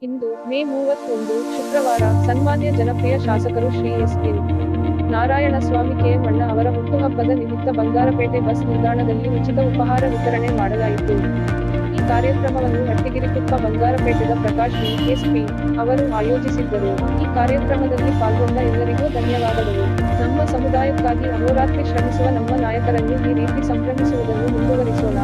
ಇಂದು ಮೇ 31 ಶುಕ್ರವಾರ ಸನ್ಮಾನ್ಯ ಜನಪ್ರಿಯ ಶಾಸಕರು ಶ್ರೀ ಎಸ್.ಎನ್. ನಾರಾಯಣಸ್ವಾಮಿ ಕೆ.ಎಂ. ಅವರ ಹುಟ್ಟುಹಬ್ಬದ ನಿಮಿತ್ತ ಬಂಗಾರಪೇಟೆ ಬಸ್ ನಿಲ್ದಾಣದಲ್ಲಿ ಉಚಿತ ಉಪಹಾರ ವಿತರಣೆ ಮಾಡಲಾಯಿತು. ಈ ಕಾರ್ಯಕ್ರಮವನ್ನು ಹಟ್ಟಿಗಿರಿಕೊಪ್ಪ ಬಂಗಾರಪೇಟೆದ ಪ್ರಕಾಶ್ ವಿ.ಎಸ್.ಪಿ. ಅವರು ಆಯೋಜಿಸಿದ್ದರು. ಈ ಕಾರ್ಯಕ್ರಮದಲ್ಲಿ ಪಾಲ್ಗೊಂಡ ಎಲ್ಲರಿಗೂ ಧನ್ಯವಾದಗಳು. ನಮ್ಮ ಸಮುದಾಯಕ್ಕಾಗಿ ಅಹೋರಾತ್ರಿ ಶ್ರಮಿಸುವ ನಮ್ಮ ನಾಯಕರನ್ನು ಈ ರೀತಿ ಸಂಭ್ರಮಿಸುವುದನ್ನು ಮುಂದುವರಿಸೋಣ.